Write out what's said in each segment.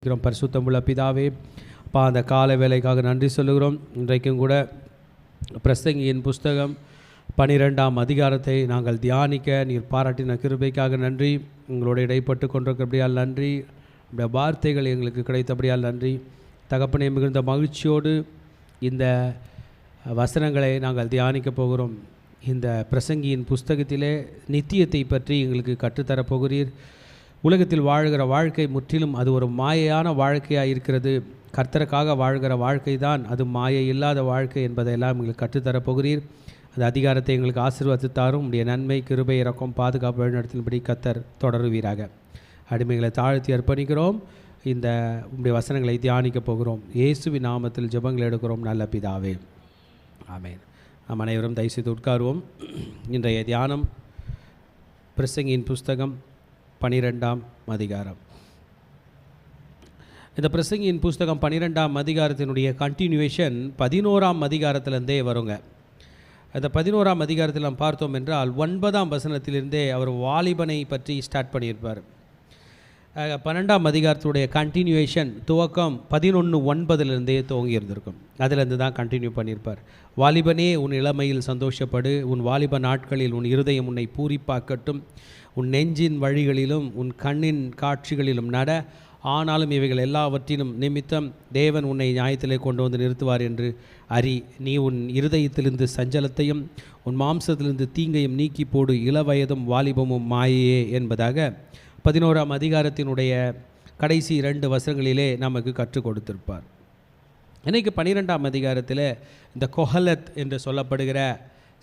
பரிசுத்தமுள்ள பிதாவே, அப்பா அந்த கால வேலைக்காக நன்றி சொல்லுகிறோம். இன்றைக்கும் கூட பிரசங்கியின் புஸ்தகம் 12ஆம் அதிகாரத்தை நாங்கள் தியானிக்க நீர் பாராட்டின கிருபைக்காக நன்றி. உங்களோட இடைப்பட்டு கொண்டிருக்கிறபடியால் நன்றி. இந்த வார்த்தைகள் எங்களுக்கு கிடைத்தபடியால் நன்றி. தகப்பனே, மிகுந்த மகிழ்ச்சியோடு இந்த வசனங்களை நாங்கள் தியானிக்கப் போகிறோம். இந்த பிரசங்கியின் புஸ்தகத்திலே நித்தியத்தை பற்றி எங்களுக்கு கற்றுத்தரப்போகிறீர். உலகத்தில் வாழ்கிற வாழ்க்கை முற்றிலும் அது ஒரு மாயையான வாழ்க்கையாக இருக்கிறது. கர்த்தருக்காக வாழ்கிற வாழ்க்கை தான் அது மாயை இல்லாத வாழ்க்கை என்பதையெல்லாம் எங்களுக்கு கற்றுத்தரப்போகிறீர். அந்த அதிகாரத்தை எங்களுக்கு ஆசீர்வதித்தாரும் உடைய நன்மை, கிருபை, இரக்கம், பாதுகாப்பு வழிநடத்தின்படி கர்த்தர் தொடருவீராக. அடிமைகளை தாழ்த்தி அர்ப்பணிக்கிறோம். இந்த உடைய வசனங்களை தியானிக்கப் போகிறோம். இயேசுவின் நாமத்தில் ஜெபங்கள் எடுக்கிறோம் நல்ல பிதாவே, ஆமென். நாம் அனைவரும் தயவுசெய்து உட்காருவோம். இன்றைய தியானம் பிரசங்கியின் புஸ்தகம் 12ஆம் அதிகாரம். இந்த பிரசங்கியின் புஸ்தகம் 12ஆம் அதிகாரத்தினுடைய கண்டினியூவேஷன் 11ஆம் அதிகாரத்திலிருந்தே வருங்க. அந்த 11ஆம் அதிகாரத்தில் நாம் பார்த்தோம் என்றால் 9ஆம் வசனத்திலிருந்தே அவர் வாலிபனை பற்றி ஸ்டார்ட் பண்ணியிருப்பார். 12ஆம் அதிகாரத்துடைய கண்டினியூவேஷன் துவக்கம் 11:9 துவங்கி இருந்திருக்கும். அதிலிருந்து தான் கண்டினியூ பண்ணியிருப்பார். வாலிபனே, உன் இளமையில் சந்தோஷப்படு, உன் வாலிப நாட்களில் உன் இருதயம் உன்னை பூரிப்பாக்கட்டும், உன் நெஞ்சின் வழிகளிலும் உன் கண்ணின் காட்சிகளிலும் நட. ஆனாலும் இவைகள் எல்லாவற்றிலும் நிமித்தம் தேவன் உன்னை நியாயத்திலே கொண்டு வந்து நிறுத்துவார் என்று அறி. நீ உன் இருதயத்திலிருந்து சஞ்சலத்தையும் உன் மாம்சத்திலிருந்து தீங்கையும் நீக்கி போடு. இளவயதும் வாலிபமும் மாயையே என்பதாக 11ஆம் அதிகாரத்தினுடைய கடைசி 2 வசனங்களிலே நமக்கு கற்றுக் கொடுத்திருப்பார். இன்றைக்கு 12ஆம் அதிகாரத்தில் இந்த கொஹலத் என்று சொல்லப்படுகிற,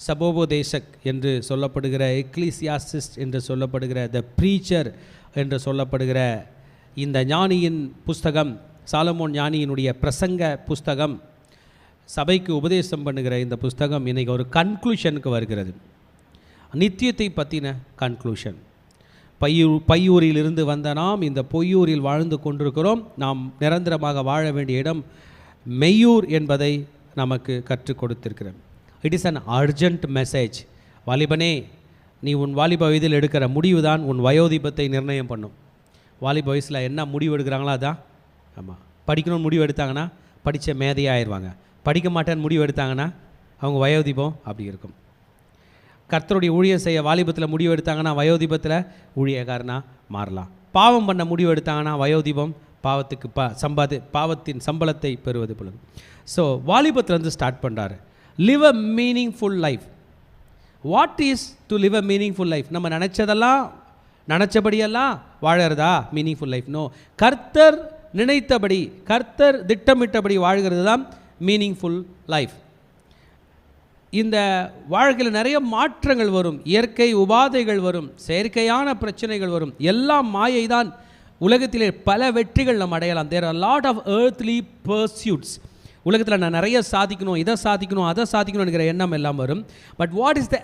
சபோபதேசக் என்று சொல்லப்படுகிற, எக்லீசியாசிஸ்ட் என்று சொல்லப்படுகிற, த ப்ரீச்சர் என்று சொல்லப்படுகிற இந்த ஞானியின் புஸ்தகம், சாலமோன் ஞானியினுடைய பிரசங்க புஸ்தகம், சபைக்கு உபதேசம் பண்ணுகிற இந்த புஸ்தகம் இன்றைக்கி ஒரு கன்க்ளூஷனுக்கு வருகிறது. நித்தியத்தை பற்றின கன்க்ளூஷன். பையூரிலிருந்து வந்த நாம் இந்த பொய்யூரில் வாழ்ந்து கொண்டிருக்கிறோம். நாம் நிரந்தரமாக வாழ வேண்டிய இடம் மெய்யூர் என்பதை நமக்கு கற்றுக் கொடுத்திருக்கிறோம். It is an urgent message. வாலிபனே, நீ உன் வாலிப வயதில் எடுக்கிற முடிவு தான் உன் வயோதிபத்தை நிர்ணயம் பண்ணும். வாலிப வயசில் என்ன முடிவு எடுக்கிறாங்களோ அதான். ஆமாம், படிக்கணும்னு முடிவு எடுத்தாங்கன்னா படித்த மேதையாகிடுவாங்க. படிக்க மாட்டேன்னு முடிவு எடுத்தாங்கன்னா அவங்க வயோதிபம் அப்படி இருக்கும். கர்த்தருடைய ஊழியம் செய்ய வாலிபத்தில் முடிவு எடுத்தாங்கன்னா வயோதிபத்தில் ஊழியக்காரனாக மாறலாம். பாவம் பண்ண முடிவு எடுத்தாங்கன்னா வயோதிபம் பாவத்துக்கு பாவத்தின் சம்பளத்தை பெறுவது பொழுது. ஸோ வாலிபத்திலேருந்து ஸ்டார்ட் பண்ணுறாரு. Live a meaningful life. What is to live a meaningful life? நம்ம நினச்சபடியெல்லாம் வாழறதா மீனிங்ஃபுல் லைஃப்? நோ. கர்த்தர் நினைத்தபடி, கர்த்தர் திட்டமிட்டபடி வாழ்கிறது தான் மீனிங்ஃபுல் லைஃப். இந்த வாழ்க்கையில் நிறைய மாற்றங்கள் வரும், இயற்கை உபாதைகள் வரும், செயற்கையான பிரச்சனைகள் வரும், எல்லாம் மாயை தான். உலகத்திலே பல வெற்றிகள் நம்ம அடையலாம். There are lot of earthly pursuits. உலகத்தில் நான் நிறைய சாதிக்கணும், இதை சாதிக்கணும், அதை சாதிக்கணுங்கிற எண்ணம் எல்லாம் வரும். But what is the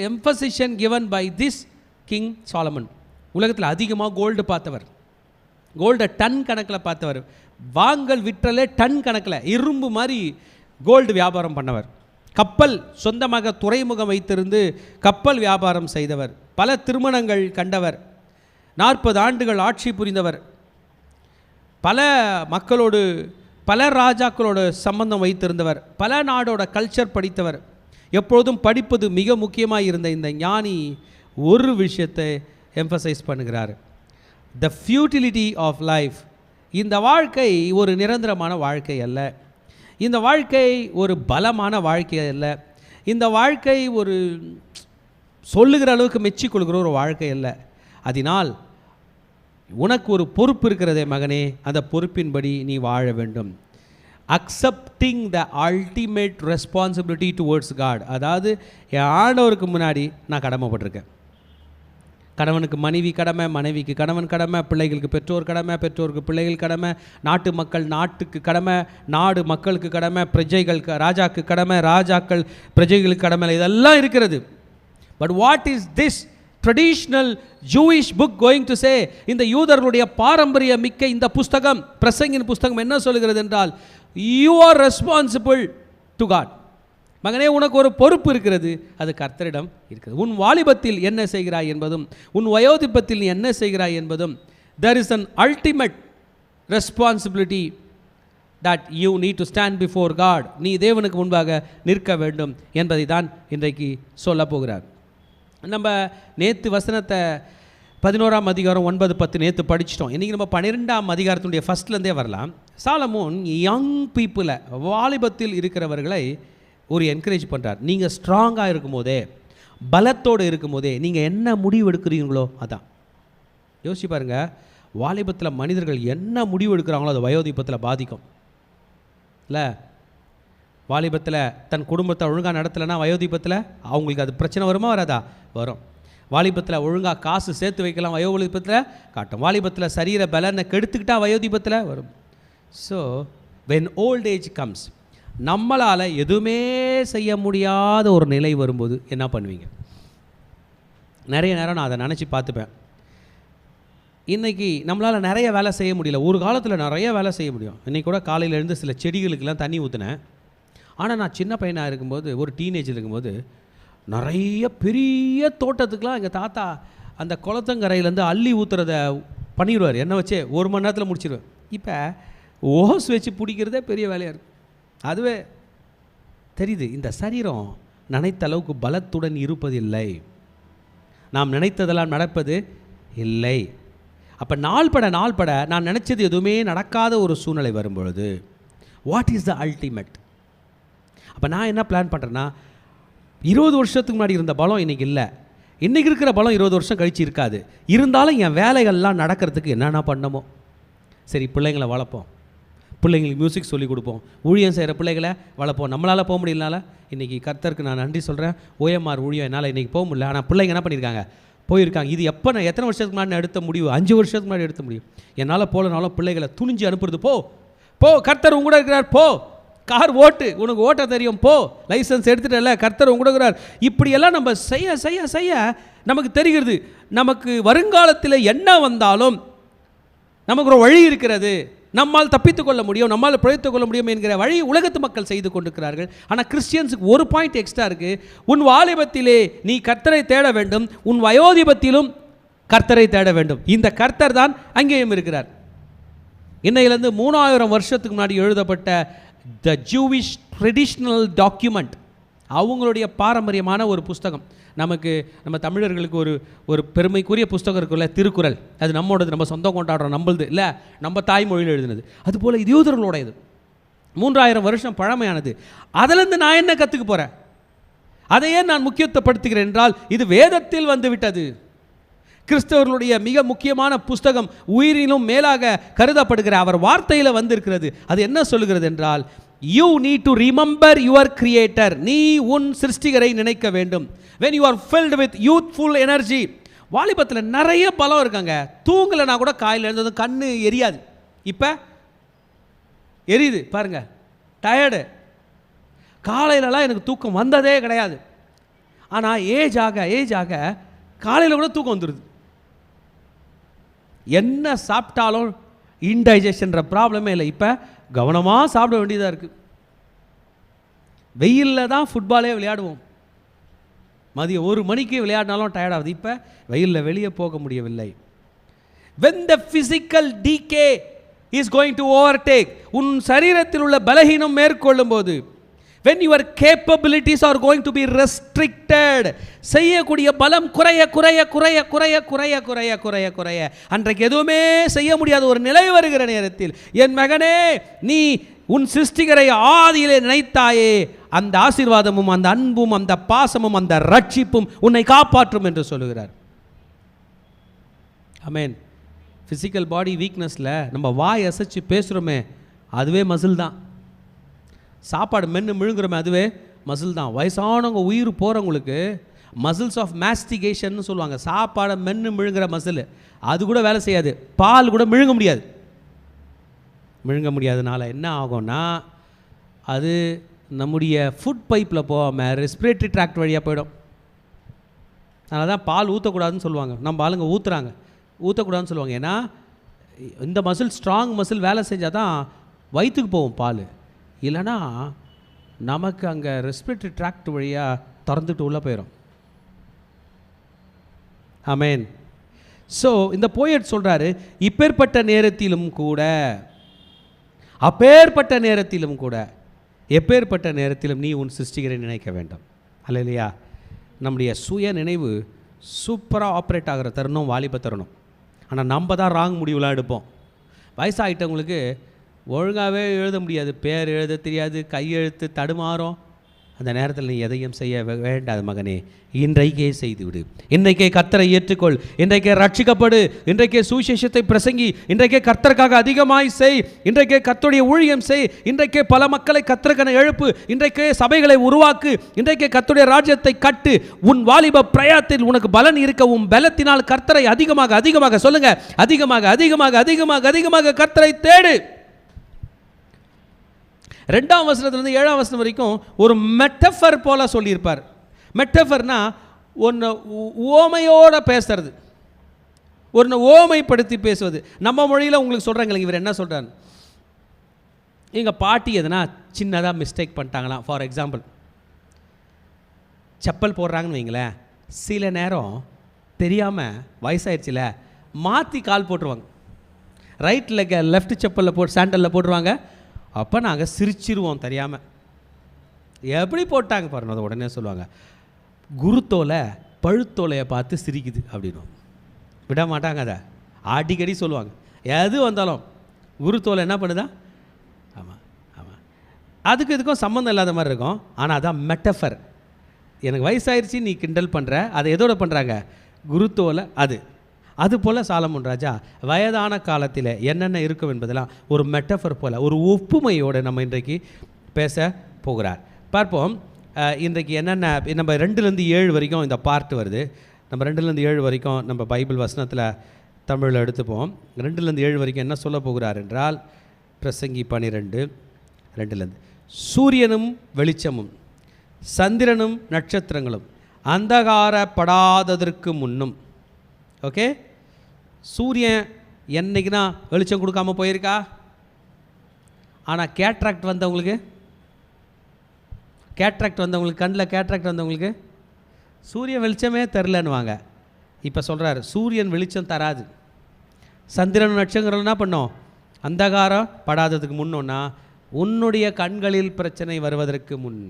emphasis given by this king Solomon? உலகத்தில் அதிகமாக கோல்டு பார்த்தவர், கோல்டை டன் கணக்கில் பார்த்தவர், வாங்கல் விற்றலே டன் கணக்கில் இரும்பு மாதிரி கோல்டு வியாபாரம் பண்ணவர், கப்பல் சொந்தமாக துறைமுகம் வைத்திருந்து கப்பல் வியாபாரம் செய்தவர், பல திருமணங்கள் கண்டவர், 40 ஆண்டுகள் ஆட்சி புரிந்தவர், பல மக்களோடு பல ராஜாக்களோட சம்பந்தம் வைத்திருந்தவர், பல நாடோட கல்ச்சர் படித்தவர். எப்பொழுதும் படிப்பது மிக முக்கியமாக இருந்த இந்த ஞானி ஒரு விஷயத்தை எம்பசைஸ் பண்ணுகிறார். த ஃபியூட்டிலிட்டி ஆஃப் லைஃப். இந்த வாழ்க்கை ஒரு நிரந்தரமான வாழ்க்கை அல்ல. இந்த வாழ்க்கை ஒரு பலமான வாழ்க்கை அல்ல. இந்த வாழ்க்கை ஒரு சொல்லுகிற அளவுக்கு மெச்சிக்கொள்கிற ஒரு வாழ்க்கை அல்ல. அதனால் உனக்கு ஒரு பொறுப்பு இருக்கிறதே மகனே, அந்த பொறுப்பின்படி நீ வாழ வேண்டும். Accepting the ultimate responsibility towards God. அதாவது என் ஆண்டவருக்கு முன்னாடி நான் கடமைப்பட்டிருக்கேன். கணவனுக்கு மனைவி கடமை, மனைவிக்கு கணவன் கடமை, பிள்ளைகளுக்கு பெற்றோர் கடமை, பெற்றோருக்கு பிள்ளைகள் கடமை, நாட்டு மக்கள் நாட்டுக்கு கடமை, நாடு மக்களுக்கு கடமை, பிரஜைகள் ராஜாக்கு கடமை, ராஜாக்கள் பிரஜைகளுக்கு கடமை, இதெல்லாம் இருக்கிறது. But what is this traditional Jewish book going to say? இந்த யூதர்களுடைய பாரம்பரிய மிக்க இந்த புஸ்தகம், பிரசங்கின் புஸ்தகம் என்ன சொல்கிறது என்றால், you are responsible to God. மகனே, உனக்கு ஒரு பொறுப்பு இருக்கிறது, அது கர்த்தரிடம் இருக்கிறது. உன் வாலிபத்தில் என்ன செய்கிறாய் என்பதும், உன் வயோதிபத்தில் நீ என்ன செய்கிறாய் என்பதும் there is an ultimate responsibility that you need to stand before God. நீ தேவனுக்கு முன்பாக நிற்க வேண்டும் என்பதை தான் இன்றைக்கு சொல்ல போகிறார். நம்ம நேற்று வசனத்தை 11ஆம் அதிகாரம் 9-10 நேற்று படிச்சிட்டோம். இன்றைக்கி நம்ம 12ஆம் அதிகாரத்தினுடைய ஃபஸ்ட்லேருந்தே வரலாம். சாலமோன் யங் பீப்புளை, வாலிபத்தில் இருக்கிறவர்களை ஒரு என்கரேஜ் பண்ணுறார். நீங்கள் ஸ்ட்ராங்காக இருக்கும்போதே, பலத்தோடு இருக்கும்போதே நீங்கள் என்ன முடிவு எடுக்கிறீங்களோ அதான். யோசிச்சு பாருங்கள், வாலிபத்தில் மனிதர்கள் என்ன முடிவு எடுக்கிறாங்களோ அது வயோதிபத்தில் பாதிக்கும் இல்லை? வாலிபத்தில் தன் குடும்பத்தை ஒழுங்காக நடத்தலைன்னா வயோதிபத்தில் அவங்களுக்கு அது பிரச்சனை வருமா வராதா? வரும். வாலிபத்தில் ஒழுங்காக காசு சேர்த்து வைக்கலாம், வயோதிபத்தில் காட்டும். வாலிபத்தில் சரீர பலனை கெடுத்துக்கிட்டால் வயோதிபத்தில் வரும். So when old age comes, நம்மளால் எதுவுமே செய்ய முடியாத ஒரு நிலை வரும்போது என்ன பண்ணுவீங்க? நிறைய நேரம் நான் அதை நினச்சி பார்த்துப்பேன். இன்றைக்கி நம்மளால் நிறைய வேலை செய்ய முடியல. ஒரு காலத்தில் நிறைய வேலை செய்ய முடியும். இன்றைக்கி கூட காலையில் இருந்து சில செடிகளுக்கெல்லாம் தண்ணி ஊற்றினேன். ஆனால் நான் சின்ன பையனாக இருக்கும்போது, ஒரு டீனேஜ் இருக்கும்போது, நிறைய பெரிய தோட்டத்துக்கெலாம் எங்கள் தாத்தா அந்த குளத்தங்கரையிலேருந்து அள்ளி ஊற்றுறத பண்ணிடுவார். என்ன வச்சு 1 மணி நேரத்தில் முடிச்சிடுவேன். இப்போ ஓஸ் வச்சு பிடிக்கிறதே பெரிய வேலையாக இருக்குது. அதுவே தெரியுது, இந்த சரீரம் நினைத்த அளவுக்கு பலத்துடன் இருப்பதில்லை. நாம் நினைத்ததெல்லாம் நடப்பது இல்லை. அப்போ நாள் பட நான் நினச்சது எதுவுமே நடக்காத ஒரு சூழ்நிலை வரும்பொழுது வாட் இஸ் த அல்டிமேட்? அப்போ நான் என்ன பிளான் பண்ணுறேன்னா, 20 வருஷத்துக்கு முன்னாடி இருந்த பலம் இன்றைக்கி இல்லை, இன்றைக்கி இருக்கிற பலம் 20 வருஷம் கழித்து இருக்காது. இருந்தாலும் என் வேலைகள்லாம் நடக்கிறதுக்கு என்னென்ன பண்ணமோ, சரி பிள்ளைங்களை வளர்ப்போம், பிள்ளைங்களுக்கு மியூசிக் சொல்லிக் கொடுப்போம், ஊழியம் செய்கிற பிள்ளைகளை வளர்ப்போம். நம்மளால் போக முடியலனால இன்றைக்கி கர்த்தருக்கு நான் நன்றி சொல்கிறேன். OMR ஊழியம் என்னால் இன்றைக்கி போக முடியல, ஆனால் பிள்ளைங்க என்ன பண்ணியிருக்காங்க, போயிருக்காங்க. இது எப்போ நான் எத்தனை வருஷத்துக்கு முன்னாடி எடுத்த முடிவு? 5 வருஷத்துக்கு முன்னாடி எடுத்த முடியும். என்னால் போகலனாலும் பிள்ளைகளை துணிஞ்சு அனுப்புறது. போ கர்த்தர் உங்கூட இருக்கிறார், போ கார் ஓட்டு, உனக்கு ஓட்ட தெரியும், போ லைசன்ஸ் எடுத்துட்டல, கர்த்தர் உங்கூட இருக்கிறார். இப்படியெல்லாம் நம்ம செய்ய செய்ய செய்ய நமக்கு தெரிகிறது, நமக்கு வருங்காலத்தில் என்ன வந்தாலும் நமக்கு ஒரு வழி இருக்கிறது, நம்மால் தப்பித்து கொள்ள முடியும், நம்மால் பிழைத்துக் கொள்ள முடியும் என்கிற வழி உலகத்து மக்கள் செய்து கொண்டிருக்கிறார்கள். ஆனால் கிறிஸ்டியன்ஸுக்கு ஒரு பாயிண்ட் எக்ஸ்ட்ரா இருக்குது. உன் வாலிபத்திலே நீ கர்த்தரை தேட வேண்டும், உன் வயோதிபத்திலும் கர்த்தரை தேட வேண்டும். இந்த கர்த்தர் தான் அங்கேயும் இருக்கிறார். இன்னையிலேருந்து 3000 வருஷத்துக்கு முன்னாடி எழுதப்பட்ட த ஜூவிஷ் ட்ரெடிஷ்னல் டாக்குமெண்ட், அவங்களுடைய பாரம்பரியமான ஒரு புஸ்தகம். நம்ம தமிழர்களுக்கு ஒரு பெருமைக்குரிய புஸ்தகம் இருக்குல்ல, திருக்குறள். அது நம்மளோடது, நம்ம சொந்தம் கொண்டாடுறோம், நம்மளது இல்லை, நம்ம தாய்மொழியில் எழுதினது. அதுபோல் இது யூதர்களுடையது, 3000 வருஷம் பழமையானது. அதிலிருந்து நான் என்ன கற்றுக்க போகிறேன்? அதையே நான் முக்கியத்துவப்படுத்துகிறேன் என்றால் இது வேதத்தில் வந்து விட்டது. கிறிஸ்தவர்களுடைய மிக முக்கியமான புஸ்தகம், உயிரினும் மேலாக கருதப்படுகிற அவர் வார்த்தையில் வந்திருக்கிறது. அது என்ன சொல்லுகிறது என்றால், you need to remember your creator. நீ உன் சிருஷ்டிகரை நினைக்க வேண்டும். when you are filled with youthful energy, வாலிபத்தில் நிறைய பலம் இருக்காங்க. தூங்கலைனா கூட காலையில் எழுந்ததும் கண்ணு எரியாது. இப்போ எரியுது பாருங்க, டயர்டு. காலையிலலாம் எனக்கு தூக்கம் வந்ததே கிடையாது. ஆனால் ஏஜ் ஆக காலையில் கூட தூக்கம் வந்துடுது. என்ன சாப்பிட்டாலும் இன்டைஜஷன்ற ப்ராப்ளமே இல்லை. இப்போ கவனமாக சாப்பிட வேண்டியதாக இருக்குது. வெயிலில் தான் ஃபுட்பாலே விளையாடுவோம், மதியம் 1 மணிக்கு விளையாடினாலும் டயர்டாகுது. இப்போ வெயிலில் வெளியே போக முடியவில்லை. when the physical decay is going to overtake, உன் சரீரத்தில் உள்ள பலகீனம் மேற்கொள்ளும் போது, when your capabilities are going to be restricted, செய்யக்கூடிய பலம் குறைய குறைய குறைய குறைய குறைய குறைய குறைய குறைய அன்றைக்கு எதுவுமே செய்ய முடியாத ஒரு நிலை வருகிற நேரத்தில், என் மகனே நீ உன் சிருஷ்டிகரை ஆதியிலே நினைத்தாயே, அந்த ஆசீர்வாதமும் அந்த அன்பும் அந்த பாசமும் அந்த ரட்சிப்பும் உன்னை காப்பாற்றும் என்று சொல்லுகிறார். ஆமென். ஃபிசிக்கல் பாடி வீக்னஸில் நம்ம வாய் அசைச்சு பேசுகிறோமே, அதுவே மசில் தான். சாப்பாடு மென்று முழுங்குறோமே, அதுவே மசில் தான். வயசானவங்க உயிர் போகிறவங்களுக்கு மசில்ஸ் ஆஃப் மேஸ்டிகேஷன் சொல்லுவாங்க. சாப்பாடை மென்று முழுங்குற மசில், அது கூட வேலை செய்யாது. பால் கூட முழுங்க முடியாதனால என்ன ஆகும்னா, அது நம்முடைய ஃபுட் பைப்பில் போகாமல் ரெஸ்பிரேட்டரி ட்ராக்ட் வழியாக போயிடும். அதனால தான் பால் ஊற்றக்கூடாதுன்னு சொல்லுவாங்க. நம்ம ஆளுங்க ஊற்றக்கூடாதுன்னு சொல்லுவாங்க. ஏன்னா இந்த மசில், ஸ்ட்ராங் மசில் வேலை செஞ்சால் தான் வயிற்றுக்கு போகும் பால். இல்லைனா நமக்கு அங்கே ரெஸ்பிரேட்டரி ட்ராக்ட் வழியாக திறந்துட்டு உள்ளே போயிடும். ஆமேன். ஸோ இந்த போயட் சொல்கிறாரு, இப்பேற்பட்ட நேரத்திலும் கூட, அப்பேற்பட்ட நேரத்திலும் கூட, எப்பேற்பட்ட நேரத்திலும் நீ உன் சிருஷ்டிகரை நினைக்க வேண்டும். அல்லையா? நம்முடைய சுய நினைவு சூப்பராக ஆப்ரேட் ஆகிற தருணம் வாலிப தருணம். ஆனால் நம்ம தான் ராங் முடிவுலாம் எடுப்போம். வயசாகிட்டவங்களுக்கு ஒழுங்காகவே எழுத முடியாது, பேர் எழுத தெரியாது, கையெழுத்து தடுமாறும். அந்த நேரத்தில் நீ எதையும் செய்ய வேண்டாது மகனே, இன்றைக்கே செய்துவிடு. இன்றைக்கே கர்த்தரை ஏற்றுக்கொள், இன்றைக்கே ரட்சிக்கப்படு, இன்றைக்கே சுவிசேஷத்தை பிரசங்கி, இன்றைக்கே கர்த்தருக்காக அதிகமாய் செய், இன்றைக்கே கர்த்தருடைய ஊழியம் செய், இன்றைக்கே பல மக்களை கர்த்தருக்கென எழுப்பு, இன்றைக்கே சபைகளை உருவாக்கு, இன்றைக்கே கர்த்தருடைய ராஜ்யத்தை கட்டு. உன் வாலிப பிரயாத்தில் உனக்கு பலன் இருக்க, உன் பலத்தினால் கர்த்தரை அதிகமாக அதிகமாக, சொல்லுங்க, அதிகமாக அதிகமாக அதிகமாக அதிகமாக கர்த்தரை தேடு. 2ஆம் வசனத்திலிருந்து 7ஆம் வசனம் வரைக்கும் ஒரு மெட்டஃபர் போல சொல்லியிருப்பார். மெட்டஃபர்னா ஒன்று ஓமையோடு பேசுறது, ஒன்று ஓமைப்படுத்தி பேசுவது. நம்ம மொழியில் உங்களுக்கு சொல்கிறாங்க, இவர் என்ன சொல்கிறார், எங்கள் பாட்டி எதனா சின்னதாக மிஸ்டேக் பண்ணிட்டாங்களாம். ஃபார் எக்ஸாம்பிள், செப்பல் போடுறாங்கன்னு வைங்களேன், சில நேரம் தெரியாமல் வயசாயிடுச்சுல மாற்றி கால் போட்டுருவாங்க. ரைட் லெக்கை லெஃப்ட் செப்பலில் போட்டு சாண்டலில் போட்டுருவாங்க. அப்போ நாங்கள் சிரிச்சிருவோம் தெரியாமல், எப்படி போட்டாங்க பாருங்க. அதை உடனே சொல்லுவாங்க, குருத்தோலை பழுத்தோலையை பார்த்து சிரிக்குது அப்படின்னு. விட மாட்டாங்க, அதை அடிக்கடி சொல்லுவாங்க. எது வந்தாலும் குருத்தோலை என்ன பண்ணுதா? ஆமாம் ஆமாம், அதுக்கு இதுக்கும் சம்மந்தம் இல்லாத மாதிரி இருக்கும். ஆனால் அதான் மெட்டஃபர். எனக்கு வயசாயிருச்சு நீ கிண்டல் பண்ணுற, அதை எதோட பண்ணுறாங்க? குருத்தோலை. அது போல் சாலமோன் ராஜா வயதான காலத்தில் என்னென்ன இருக்கும் என்பதெல்லாம் ஒரு மெட்டஃபர் போல், ஒரு ஒப்புமையோடு நம்ம இன்றைக்கு பேச போகிறார். பார்ப்போம் இன்றைக்கு என்னென்ன. நம்ம 2-7 வரைக்கும் இந்த பார்ட் வருது. நம்ம 2-7 வரைக்கும் நம்ம பைபிள் வசனத்தில் தமிழில் எடுத்துப்போம். 2-7 வரைக்கும் என்ன சொல்ல போகிறார் என்றால், பிரசங்கி 12:2, சூரியனும் வெளிச்சமும் சந்திரனும் நட்சத்திரங்களும் அந்தகாரப்படாததற்கு முன்னும். ஓகே, சூரியன் என்னைக்குன்னா வெளிச்சம் கொடுக்காமல் போயிருக்கா? ஆனால் கேட்ராக்ட் வந்தவங்களுக்கு கண்ணில் கேட்ராக்ட் வந்தவங்களுக்கு சூரிய வெளிச்சமே தரலன்னுவாங்க. இப்போ சொல்கிறார், சூரியன் வெளிச்சம் தராது, சந்திரன் நட்சத்திரம் என்ன பண்ணோம்? அந்தகாரம் படாததுக்கு முன்னோன்னா உன்னுடைய கண்களில் பிரச்சனை வருவதற்கு முன்,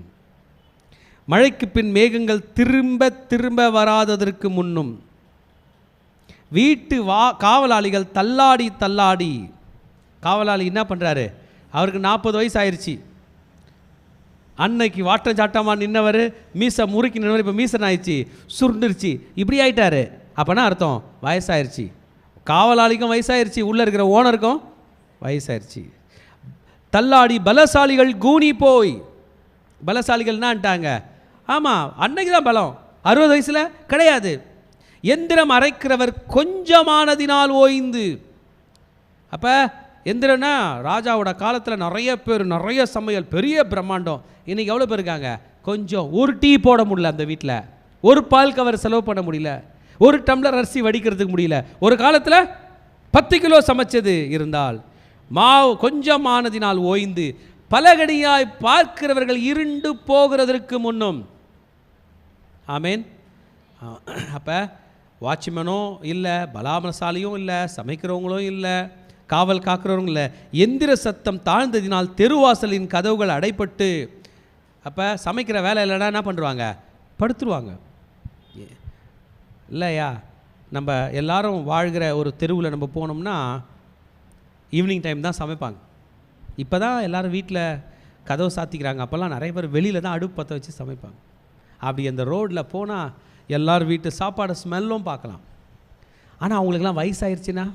மழைக்கு பின் மேகங்கள் திரும்ப திரும்ப வராததற்கு முன்னும், வீட்டு காவலாளிகள் தள்ளாடி காவலாளி என்ன பண்ணுறாரு? அவருக்கு 40 வயசு ஆயிடுச்சு. அன்னைக்கு வாட்டம் சாட்டமாக நின்னவர் மீசை முறுக்கி நின்றவர் இப்போ மீசன் ஆயிடுச்சு, சுருண்டுருச்சு, இப்படி ஆயிட்டாரு. அப்போனா அர்த்தம் வயசாயிருச்சு. காவலாளிக்கும் வயசாயிருச்சு, உள்ளே இருக்கிற ஓனருக்கும் வயசாயிருச்சு. தள்ளாடி பலசாலிகள் கூனி போய். பலசாலிகள்னான்ட்டாங்க, ஆமாம் அன்னைக்கு தான் பலம், 60 வயசில் கிடையாது. எந்திரம் அரைக்கிறவர் கொஞ்சமானதினால் ஓய்ந்து. அப்போ எந்திரனா ராஜாவோட காலத்தில் நிறைய பேர், நிறைய சமையல், பெரிய பிரம்மாண்டம். இன்றைக்கி எவ்வளோ பேர் இருக்காங்க? கொஞ்சம். ஒரு டீ போட முடியல அந்த வீட்டில், ஒரு பால் கவர் செலவு பண்ண முடியல, ஒரு டம்ளர் அரிசி வடிக்கிறதுக்கு முடியல. ஒரு காலத்தில் 10 கிலோ சமைச்சது இருந்தால் மாவு கொஞ்சமானதினால் ஓய்ந்து பலகடியாய் பார்க்கிறவர்கள் இருண்டு போகிறதற்கு முன்னும். ஆமேன். அப்போ வாட்ச்மேனும் இல்லை, பலாமசாலியும் இல்லை, சமைக்கிறவங்களும் இல்லை, காவல் காக்கிறவங்களும் இல்லை. எந்திர சத்தம் தாழ்ந்ததினால் தெருவாசலின் கதவுகள் அடைப்பட்டு. அப்போ சமைக்கிற வேலை இல்லைன்னா என்ன பண்ணுவாங்க? படுத்துருவாங்க. இல்லையா? நம்ம எல்லாரும் வாழ்கிற ஒரு தெருவில் நம்ம போனோம்னா ஈவினிங் டைம் தான் சமைப்பாங்க. இப்போ தான் எல்லோரும் வீட்டில் கதவு சாத்திக்கிறாங்க. அப்போல்லாம் நிறைய பேர் வெளியில் தான் அடுப்பு பற்ற வச்சு சமைப்பாங்க. அப்படி அந்த ரோட்டில் போனால் எல்லோரும் வீட்டு சாப்பாடு ஸ்மெல்லும் பார்க்கலாம். ஆனால் அவங்களுக்கெல்லாம் வயசாயிருச்சுன்னா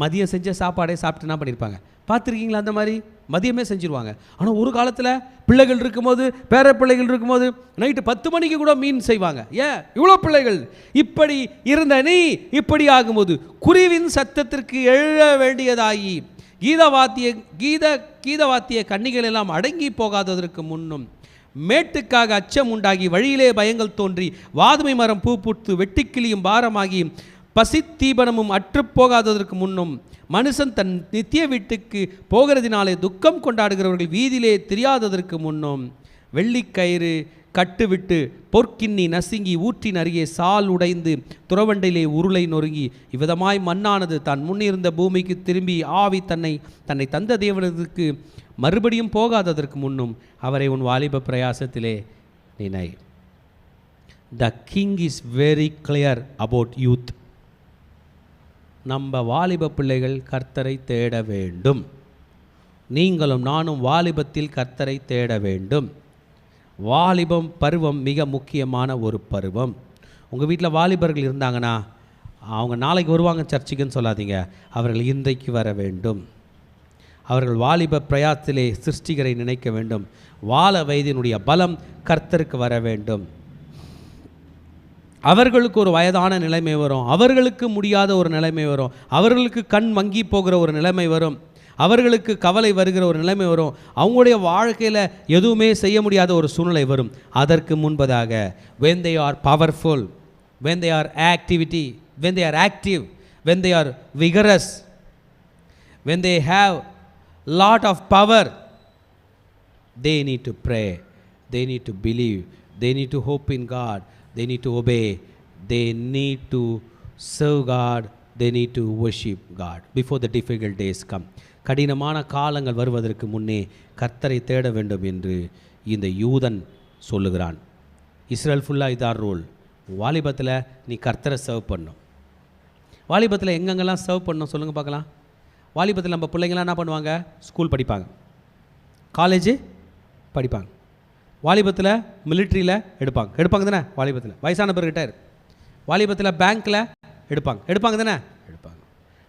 மதியம் செஞ்ச சாப்பாடே சாப்பிட்டு என்ன பண்ணியிருப்பாங்க? பார்த்துருக்கீங்களா? அந்த மாதிரி மதியமே செஞ்சுருவாங்க. ஆனால் ஒரு காலத்தில் பிள்ளைகள் இருக்கும்போது, பேர பிள்ளைகள் இருக்கும்போது நைட்டு 10 மணிக்கு கூட மீன் செய்வாங்க. ஏன் இவ்வளோ பிள்ளைகள்? இப்படி இருந்த நீ இப்படி ஆகும்போது குருவின் சத்தத்திற்கு எழ வேண்டியதாகி கீதவாத்திய கன்னிகள் எல்லாம் அடங்கி போகாததற்கு முன்னும் மேட்டுக்காக அச்சம் உண்டாகி வழியிலே பயங்கள் தோன்றி வாதுமை மரம் பூ பூத்து வெட்டிக்கிளியும் பாரமாகி பசித்தீபனமும் அற்றுப்போகாததற்கு முன்னும் மனுஷன் தன் நித்திய வீட்டுக்கு போகிறதினாலே துக்கம் கொண்டாடுகிறவர்கள் வீதியிலே தெரியாததற்கு முன்னும் வெள்ளிக்கயிறு கட்டுவிட்டு பொற்கிண்ணி நசுங்கி ஊற்றின் அருகே சால் உடைந்து துறவண்டையிலே உருளை நொறுங்கி இவ்விதமாய் மண்ணானது தான் முன்னிருந்த பூமிக்கு திரும்பி ஆவி தன்னை தந்த தேவனுக்கு மறுபடியும் போகாததற்கு முன்னும் அவரை உன் வாலிப பிரயாசத்திலே நினை. The king is very clear about youth. நம்ம வாலிப பிள்ளைகள் கர்த்தரை தேட வேண்டும். நீங்களும் நானும் வாலிபத்தில் கர்த்தரை தேட வேண்டும். வாலிபம் பருவம் மிக முக்கியமான ஒரு பருவம். உங்கள் வீட்டில் வாலிபர்கள் இருந்தாங்கன்னா அவங்க நாளைக்கு வருவாங்க சர்ச்சுக்குன்னு சொல்லாதீங்க. அவர்கள் இன்றைக்கு வர வேண்டும். அவர்கள் வாலிப பிரயாசத்திலே சிருஷ்டிகரை நினைக்க வேண்டும். வால வயதினுடைய பலம் கர்த்தருக்கு வர வேண்டும். அவர்களுக்கு ஒரு வயதான நிலைமை வரும், அவர்களுக்கு முடியாத ஒரு நிலைமை வரும், அவர்களுக்கு கண் மங்கி போகிற ஒரு நிலைமை வரும், அவர்களுக்கு கவலை வருகிற ஒரு நிலைமை வரும், அவங்களுடைய வாழ்க்கையில் எதுவுமே செய்ய முடியாத ஒரு சூழ்நிலை வரும். அதற்கு முன்பதாக when they are powerful, when they are active, when they are vigorous, when they have lot of power, they need to pray, they need to believe, they need to hope in God, they need to obey, they need to serve God, they need to worship God before the difficult days come. கடினமான காலங்கள் வருவதற்கு முன்னே கர்த்தரை தேட வேண்டும் என்று இந்த யூதன் சொல்லுகிறான். இஸ்ரேல் ஃபுல்லாக இதான் ரூல். வாலிபத்தில் நீ கர்த்தரை சர்வ் பண்ணும். வாலிபத்தில் எங்கெங்கெல்லாம் சர்வ் பண்ணணும் சொல்லுங்கள் பார்க்கலாம். வாலிபத்தில் நம்ம பிள்ளைங்களாம் என்ன பண்ணுவாங்க? ஸ்கூல் படிப்பாங்க, காலேஜு படிப்பாங்க, வாலிபத்தில் மிலிட்ரியில் எடுப்பாங்க தானே? வாலிபத்தில் வயசான பிறகு ரிட்டையர். வாலிபத்தில் பேங்க்கில் எடுப்பாங்க தானே? எடுப்பாங்க.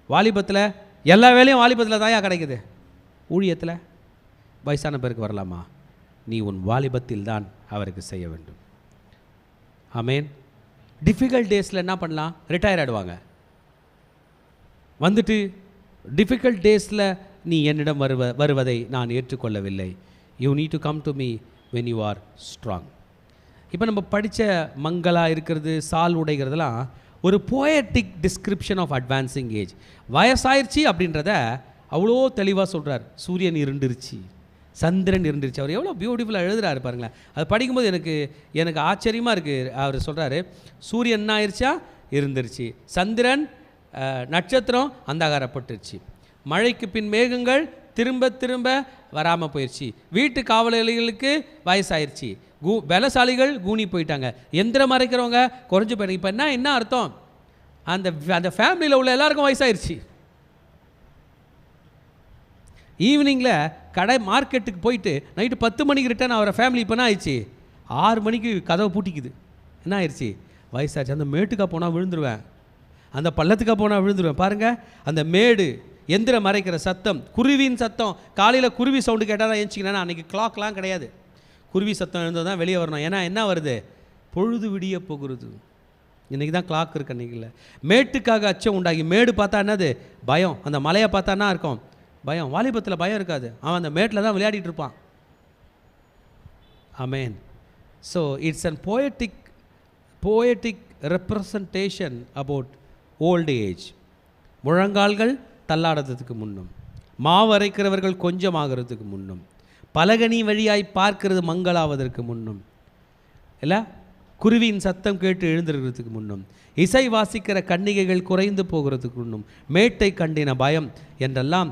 வாலிபத்தில் எல்லா வேலையும் வாலிபத்தில் தாயா கிடைக்குது. ஊழியத்தில் வயசான பிறகு வரலாமா? நீ உன் வாலிபத்தில் தான் அவருக்கு செய்ய வேண்டும். ஆமேன். டிஃபிகல்ட் டேஸில் என்ன பண்ணலாம்? ரிட்டையர் ஆகிடுவாங்க. வந்துட்டு டிஃபிகல்ட் டேஸில் நீ என்னிடம் வருவதை நான் ஏற்றுக்கொள்ளவில்லை. You need to come to me when you are strong. இப்போ நம்ம படித்த மங்களா இருக்கிறது, சால் உடைகிறதுலாம் ஒரு poetic description of advancing age. வயசாயிருச்சு அப்படின்றத அவ்வளோ தெளிவாக சொல்கிறார். சூரியன் இருண்டுருச்சு, சந்திரன் இருந்துருச்சு. அவர் எவ்வளோ பியூட்டிஃபுல்லாக எழுதுறாரு பாருங்களேன். அது படிக்கும்போது எனக்கு ஆச்சரியமாக இருக்குது. அவர் சொல்கிறாரு, சூரியன் என்ன ஆயிடுச்சா? இருந்துருச்சு. சந்திரன் நட்சத்திரம் அந்தகாரப்பட்டுருச்சு. மழைக்கு பின் மேகங்கள் திரும்ப வராமல் போயிடுச்சு. வீட்டு காவலாளிகளுக்கு வயசாயிருச்சு. பலசாலிகள் கூனி போயிட்டாங்க. எந்திரம் மறைக்கிறவங்க குறைஞ்சி போயிட்டாங்க. இப்போ என்ன அர்த்தம்? அந்த ஃபேமிலியில் உள்ள எல்லாருக்கும் வயசாயிருச்சு. ஈவினிங்கில் மார்க்கெட்டுக்கு போயிட்டு நைட்டு 10 மணிக்கு ரிட்டர்ன் ஆகிற ஃபேமிலி இப்போ என்ன ஆயிடுச்சு? 6 மணிக்கு கதவை பூட்டிக்குது. என்ன ஆயிடுச்சு? வயசாச்சு. அந்த மேட்டுக்காக போனால் விழுந்துருவேன், அந்த பள்ளத்துக்காக போனால் விழுந்துருவேன். பாருங்கள், அந்த மேடு, எந்திரம் மறைக்கிற சத்தம், குருவியின் சத்தம். காலையில் குருவி சவுண்டு கேட்டால் தான் எழுச்சிக்கணும். அன்றைக்கி கிளாக்லாம் கிடையாது. குருவி சத்தம் எழுந்தது தான் வெளியே வரணும். ஏன்னா என்ன வருது? பொழுது விடிய போகிறது. இன்றைக்கி தான் கிளாக் இருக்கு, அன்றைக்கி இல்லை. மேட்டுக்காக அச்சம் உண்டாகி, மேடு பார்த்தா என்னது? பயம். அந்த மலையை பார்த்தா என்ன இருக்கும்? பயம். வாலிபத்தில் பயம் இருக்காது. அவன் அந்த மேட்டில் தான் விளையாடிட்டு இருப்பான். ஆமேன். So it's an poetic representation about old age. முழங்கால்கள் தள்ளாடுறதுக்கு முன்னும், மாவு அரைக்கிறவர்கள் கொஞ்சம் ஆகிறதுக்கு முன்னும், பலகனி வழியாய் பார்க்கிறது மங்களாவதற்கு முன்னும், இல்லை குருவியின் சத்தம் கேட்டு எழுந்திருக்கிறதுக்கு முன்னும், இசை வாசிக்கிற கன்னிகைகள் குறைந்து போகிறதுக்கு முன்னும், மேட்டை கண்டின பயம் என்றெல்லாம்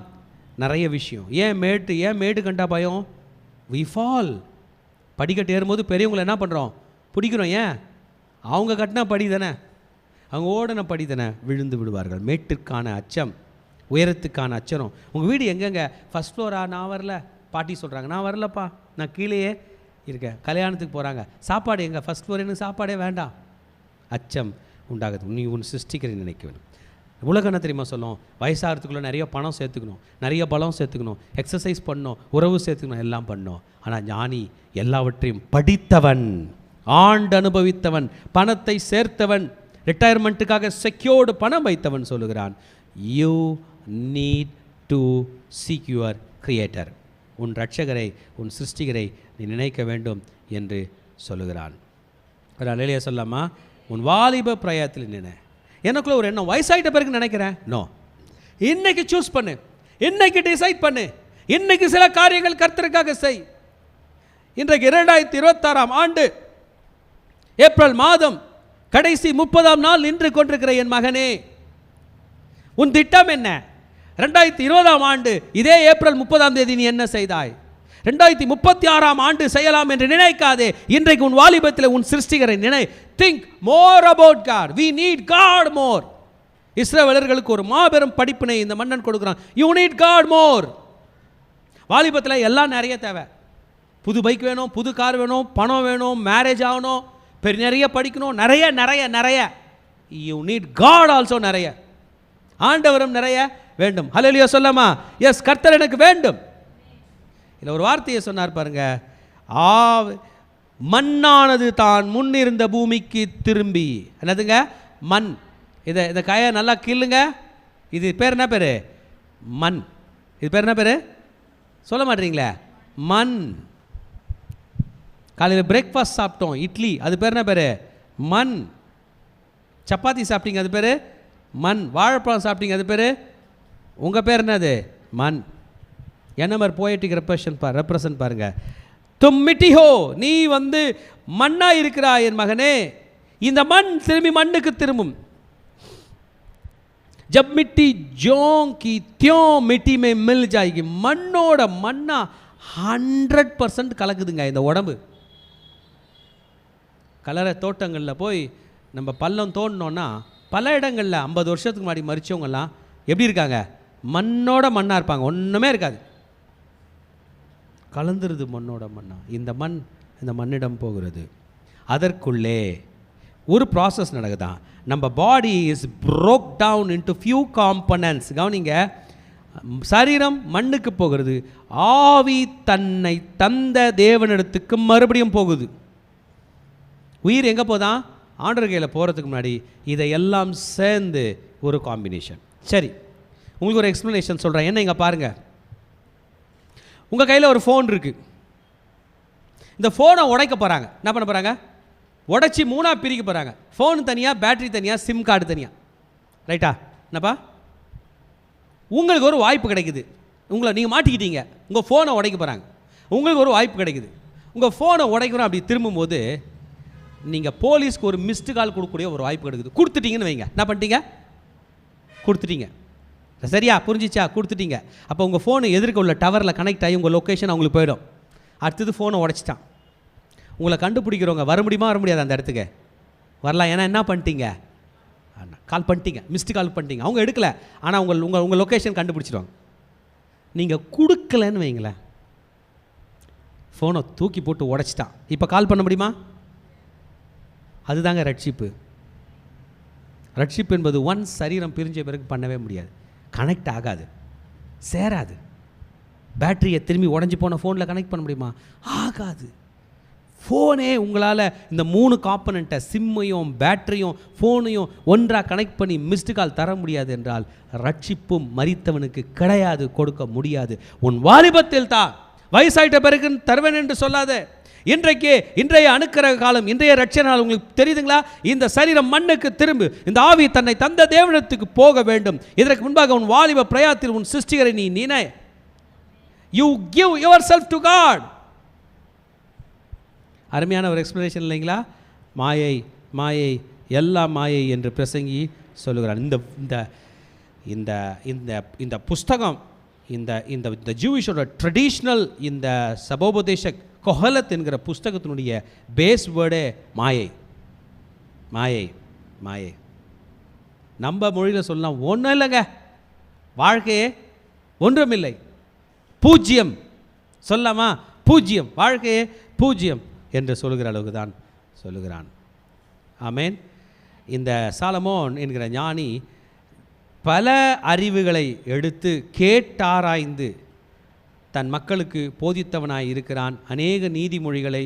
நிறைய விஷயம். ஏன் மேடு கண்டா பயம்? We fall. படிக்கட்டு ஏறும்போது பெரியவங்களை என்ன பண்ணுறோம்? பிடிக்கிறோம். ஏன்? அவங்க கட்டினா படி தானே, அவங்க ஓடின படி தானே, விழுந்து விடுவார்கள். மேட்டிற்கான அச்சம், உயரத்துக்கான அச்சரம். உங்கள் வீடு எங்கெங்க? First Flora? நான் வரல. பாட்டி சொல்கிறாங்க, நான் வரலப்பா, நான் கீழேயே இருக்கேன். கல்யாணத்துக்கு போகிறாங்க, சாப்பாடு எங்கே? First floor. எனக்கு சாப்பாடே வேண்டாம். அச்சம் உண்டாகுது. நீ உன் சிருஷ்டிக்கிறதை நினைக்க வேணும். உலகம் என்ன தெரியுமா சொல்லும்? வயசாகிறதுக்குள்ளே நிறைய பணம் சேர்த்துக்கணும், நிறைய பலம் சேர்த்துக்கணும், எக்ஸசைஸ் பண்ணணும், உறவு சேர்த்துக்கணும், எல்லாம் பண்ணணும். ஆனால் ஞானி எல்லாவற்றையும் படித்தவன், ஆண்டு அனுபவித்தவன், பணத்தை சேர்த்தவன், ரிட்டையர்மெண்ட்டுக்காக செக்யூர்டு பணம் வைத்தவன் சொல்லுகிறான், you need to seek your creator. உன் ரட்சகரை, உன் சிருஷ்டிகரை நீ நினைக்க வேண்டும் என்று சொல்லுகிறான். அலையிலேயே சொல்லாமா? உன் வாலிப பிரயத்தில் நினை. எனக்குள்ள ஒரு எண்ணம், வயசாயிட்ட பிறகு நினைக்கிறேன். நோ, இன்னைக்கு சூஸ் பண்ணு, இன்னைக்கு டிசைட் பண்ணு, இன்னைக்கு சில காரியங்கள் கர்த்தருக்காக செய். இன்றைக்கு 2026ஆம் ஆண்டு ஏப்ரல் மாதம் கடைசி 30ஆம் நாள் நின்று கொண்டிருக்கிற என் மகனே, உன் திட்டம் என்ன? 2020ஆம் ஆண்டு இதே ஏப்ரல் 30ஆம் தேதி நீ என்ன செய்தாய்? 2036ஆம் ஆண்டு செய்யலாம் என்று நினைக்காதே. இன்றைக்கு உன் வாலிபத்தில் உன் சிருஷ்டிகரை நினை. Think more about God. we need God more. இஸ்ரவேலர்களுக்கு ஒரு மாபெரும் படிப்பினை இந்த மன்னன் கொடுக்கிறான். You need God more. வாலிபத்தில் எல்லாம் நிறைய தேவை. புது பைக் வேணும், புது கார் வேணும், பணம் வேணும், மேரேஜ் ஆகணும், நிறைய படிக்கணும், நிறைய நிறைய நிறைய. You need God also. நிறைய ஆண்டவரும் நிறைய வேண்டும். ஹல்லேலூயா சொல்லமா? எஸ், கர்த்தர் எனக்கு வேண்டும். இல்லை, ஒரு வார்த்தையை சொன்னார் பாருங்க, மண்ணானது தான் முன்னிருந்த பூமிக்கு திரும்பி. என்னதுங்க? மண். இதை கையை நல்லா கிள்ளுங்க. இது பேர் என்ன பேர்? மண். இது பேர் என்ன பேர்? சொல்ல மாட்டீங்களே. மண். காலையில் பிரேக்ஃபாஸ்ட் சாப்பிட்டோம், இட்லி, அது பேர் என்ன பேர்? மண். சப்பாத்தி சாப்பிட்டீங்க, அது பேர் மண். வாழைப்பழம் சாப்பிட்டீங்க, அது பேர், உங்கள் பேர் என்னது? மண். என்ன மாதிரி போயட்டிக் ரெப்ரசன்ட் பாருங்க. தும் மிட்டி ஹோ, நீ மண்ணா இருக்கிறா என் மகனே. இந்த மண் திரும்பி மண்ணுக்கு திரும்பும். ஜப் மிட்டி ஜோங் கி தியோ மிட்டி மே மில் ஜாய்கி. மண்ணோட மண்ணா 100% கலக்குதுங்க இந்த உடம்பு. கலரை தோட்டங்களில் போய் நம்ம பள்ளம் தோண்டினோன்னா பல இடங்களில் 50 வருஷத்துக்கு முன்னாடி மறிச்சவங்கெல்லாம் எப்படி இருக்காங்க? மண்ணோட மண்ணாக இருப்பாங்க, ஒன்றுமே இருக்காது. கலந்துருது மண்ணோட மண்ணா. இந்த மண் இந்த மண்ணிடம் போகிறது. அதற்குள்ளே ஒரு ப்ராசஸ் நடக்குதான். நம்ம body is broke down into few components. கவனிங்க, சரீரம் மண்ணுக்கு போகிறது, ஆவி தன்னை தந்த தேவனிடத்துக்கு மறுபடியும் போகுது. உயிர் எங்கே போதான்? ஆண்டவர் கையில் போகிறதுக்கு முன்னாடி இதையெல்லாம் சேர்ந்து ஒரு காம்பினேஷன். சரி, உங்களுக்கு ஒரு எக்ஸ்ப்ளனேஷன் சொல்கிறேன். என்ன, இங்கே பாருங்கள், உங்கள் கையில் ஒரு ஃபோன் இருக்குது. இந்த ஃபோனை உடைக்க போகிறாங்க. என்ன பண்ண போகிறாங்க? உடைச்சி 3ஆக பிரிக்க போகிறாங்க. ஃபோன் தனியாக, பேட்டரி தனியாக, சிம் கார்டு தனியாக. ரைட்டா? என்னப்பா, உங்களுக்கு ஒரு வாய்ப்பு கிடைக்குது. நீங்கள் மாட்டிக்கிட்டீங்க, உங்கள் ஃபோனை உடைக்க போகிறாங்க. உங்களுக்கு ஒரு வாய்ப்பு கிடைக்குது. உங்கள் ஃபோனை உடைக்கிறோம். அப்படி திரும்பும்போது நீங்கள் போலீஸ்க்கு ஒரு மிஸ்டு கால் கொடுக்கக்கூடிய ஒரு வாய்ப்பு கிடைக்குது. கொடுத்துட்டீங்கன்னு வைங்க. என்ன பண்ணிட்டீங்க? கொடுத்துட்டீங்க. சரியா? புரிஞ்சிச்சா? கொடுத்துட்டீங்க. அப்போ உங்கள் ஃபோனு எதிர்க்க உள்ள டவரில் கனெக்ட் ஆகி உங்கள் லொக்கேஷன் அவங்களுக்கு போயிடும். அடுத்தது ஃபோனை உடைச்சிட்டான். உங்களை கண்டுபிடிக்கிறவங்க வர முடியுமா? வர முடியாது அந்த இடத்துக்கு. வரலாம். ஏன்னா என்ன பண்ணிட்டீங்க? கால் பண்ணிட்டீங்க, மிஸ்டு கால் பண்ணிட்டீங்க. அவங்க எடுக்கலை, ஆனால் உங்கள் லொக்கேஷன் கண்டுபிடிச்சிடுவாங்க. நீங்கள் கொடுக்கலன்னு வைங்களேன், ஃபோனை தூக்கி போட்டு உடைச்சிட்டான். இப்போ கால் பண்ண முடியுமா? அதுதாங்க ரட்சிப்பு. ரட்சிப்பு என்பது ஒன்ஸ் சரீரம் பிரிஞ்ச பிறகு பண்ணவே முடியாது. கனெக்ட் ஆகாது, சேராது. பேட்டரியை திரும்பி உடஞ்சி போன ஃபோனில் கனெக்ட் பண்ண முடியுமா? ஆகாது. ஃபோனே உங்களால் இந்த 3 காம்பனண்ட்டை, சிம்மையும் பேட்டரியும் ஃபோனையும் ஒன்றாக கனெக்ட் பண்ணி மிஸ்டு கால் தர முடியாது என்றால் ரட்சிப்பும் மரித்தவனுக்கு கிடையாது, கொடுக்க முடியாது. உன் வாலிபத்தில் தான், வயசாயிட்ட பிறகு தருவேன் என்று சொல்லாத. இன்றைய அணுக்கிற காலம், இன்றைய ரட்சண நாள் உங்களுக்கு தெரியுதுங்களா? இந்த சரீரம் மண்ணுக்கு திரும்பு, இந்த ஆவி தன்னை தந்த தேவனிடத்துக்கு போக வேண்டும். இதற்கு முன்பாக உன் வாலிப பிரயாத்தில் உன் சிருஷ்டிகரை நீ நினை. You give yourself to God. அருமையான ஒரு எக்ஸ்பிளனேஷன் இல்லைங்களா? மாயை மாயை எல்லாம் மாயை என்று பிரசங்கி சொல்லுகிறார். இந்த புஸ்தகம், இந்த ஜூவிஷோட ட்ரெடிஷ்னல் இந்த சபோபதேச கொஹலத் என்கிற புஸ்தகத்தினுடைய பேஸ் வேர்டே மாயை மாயை மாயை. நம்ம மொழியில் சொல்லலாம், ஒன்றும் இல்லைங்க, வாழ்க்கையே ஒன்றுமில்லை, பூஜ்யம் சொல்லாமா? பூஜ்யம், வாழ்க்கையே பூஜ்யம் என்று சொல்லுகிற அளவுக்கு தான் சொல்லுகிறான். ஆமேன். இந்த சாலமோன் என்கிற ஞானி பல அறிவுகளை எடுத்து கேட்டாராய்ந்து தன் மக்களுக்கு போதித்தவனாய் இருக்கிறான். அநேக நீதிமொழிகளை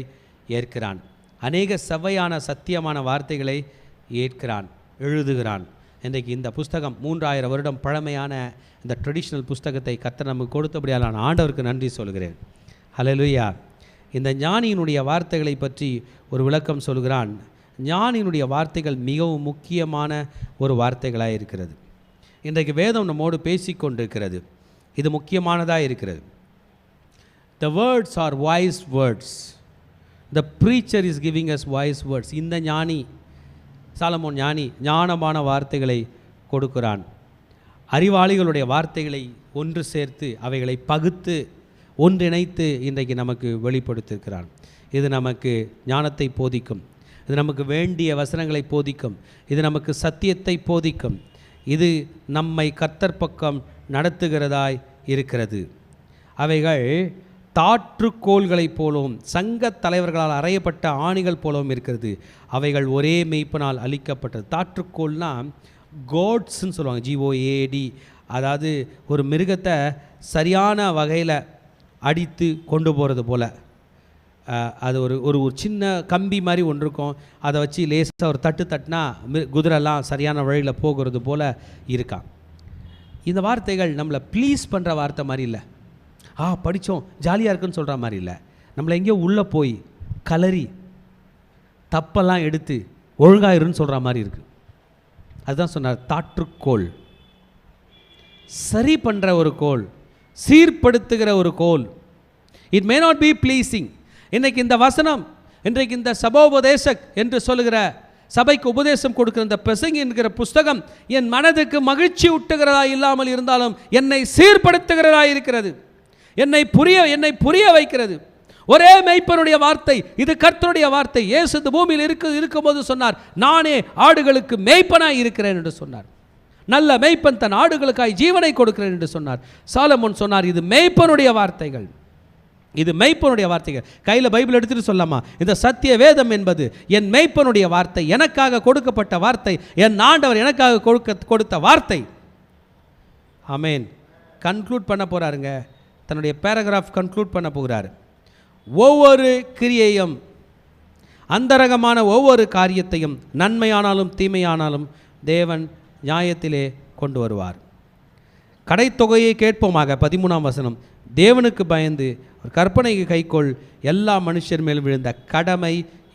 ஏற்கிறான், அநேக செவ்வையான சத்தியமான வார்த்தைகளை ஏற்கிறான், எழுதுகிறான். இன்றைக்கு இந்த புஸ்தகம் 3000 வருடம் பழமையான இந்த ட்ரெடிஷ்னல் புஸ்தகத்தை கர்த்தர் நமக்கு கொடுத்தபடியால் நான் ஆண்டவருக்கு நன்றி சொல்கிறேன். ஹல்லேலூயா. இந்த ஞானியினுடைய வார்த்தைகளை பற்றி ஒரு விளக்கம் சொல்கிறான். ஞானியினுடைய வார்த்தைகள் மிகவும் முக்கியமான ஒரு வார்த்தைகளாக இருக்கிறது. இன்றைக்கு வேதம் நம்மோடு பேசிக்கொண்டிருக்கிறது. இது முக்கியமானதாக இருக்கிறது. The words are wise words. The preacher is giving us wise words. இந்த ஞானி, சாலமோன் ஞானி, ஞானமான வார்த்தைகளை கொடுக்கிறான். அறிவாளிகளுடைய வார்த்தைகளை ஒன்று சேர்த்து அவைகளை பகுத்து ஒன்றிணைத்து இன்றைக்கு நமக்கு வெளிப்படுத்தியிருக்கிறான். இது நமக்கு ஞானத்தை போதிக்கும், இது நமக்கு வேண்டிய வசனங்களை போதிக்கும், இது நமக்கு சத்தியத்தை போதிக்கும், இது நம்மை கர்த்தர் பக்கம் நடத்துகிறதாய் இருக்கிறது. அவைகள் தாற்றுக்கோள்களைப் போலவும் சங்க தலைவர்களால் அறையப்பட்ட ஆணிகள் போலவும் இருக்கிறது. அவைகள் ஒரே மெய்ப்பனால் அளிக்கப்பட்டது. தாற்றுக்கோள்னால் கோட்ஸ்ன்னு சொல்லுவாங்க, GOAD. அதாவது ஒரு மிருகத்தை சரியான வகையில் அடித்து கொண்டு போகிறது போல். அது ஒரு ஒரு ஒரு சின்ன கம்பி மாதிரி ஒன்று இருக்கும், அதை வச்சு லேசாக ஒரு தட்டுனா குதிரைலாம் சரியான வழியில் போகிறது போல் இருக்கான். இந்த வார்த்தைகள் நம்மளை ப்ளீஸ் பண்ணுற வார்த்தை மாதிரி இல்லை, படித்தோம் ஜாலியாக இருக்குன்னு சொல்கிற மாதிரி இல்லை. நம்மளை எங்கேயோ உள்ளே போய் கலரி தப்பெல்லாம் எடுத்து ஒழுங்காயிருன்னு சொல்கிற மாதிரி இருக்குது. அதுதான் சொன்னார், தாற்றுக்கோள், சரி பண்ணுற ஒரு கோல், சீர்படுத்துகிற ஒரு கோல். It may not be pleasing. இன்றைக்கு இந்த வசனம், இன்றைக்கு இந்த சபோபதேசக் என்று சொல்லுகிற சபைக்கு உபதேசம் கொடுக்கிற இந்த பிரசங்கி என்கிற புஸ்தகம் என் மனதுக்கு மகிழ்ச்சி ஊட்டுகிறதா இல்லாமல் இருந்தாலும் என்னை சீர்படுத்துகிறதா இருக்கிறது, என்னை புரிய வைக்கிறது. ஒரே மெய்ப்பனுடைய வார்த்தை, இது கர்த்தருடைய வார்த்தை. இயேசு இந்த பூமியில் இருக்கும்போது சொன்னார், நானே ஆடுகளுக்கு மெய்ப்பனாய் இருக்கிறேன் என்று சொன்னார். நல்ல மெய்ப்பன் தன் ஆடுகளுக்காய் ஜீவனை கொடுக்கிறேன் என்று சொன்னார். சாலமோன் சொன்னார், இது மெய்ப்பனுடைய வார்த்தைகள், இது மெய்ப்பனுடைய வார்த்தைகள். கையில் பைபிள் எடுத்துகிட்டு சொல்லாமா, இந்த சத்திய வேதம் என்பது என் மெய்ப்பனுடைய வார்த்தை, எனக்காக கொடுக்கப்பட்ட வார்த்தை, என் ஆண்டவர் எனக்காக கொடுத்த வார்த்தை. ஆமென். கன்க்ளூட் பண்ண போகிறாருங்க, தன்னுடைய பேராகிராஃப் கன்க்ளூட் பண்ண போகிறார். ஒவ்வொரு கிரியையும், அந்தரங்கமான ஒவ்வொரு காரியத்தையும், நன்மையானாலும் தீமையானாலும் தேவன் நியாயத்திலே கொண்டு வருவார். கடைத்தொகையை கேட்போமாக. 13ஆம் வசனம், தேவனுக்கு பயந்து ஒரு கற்பனைக்கு கைக்கொள், எல்லா மனுஷர் மேலும் விழுந்த கடமை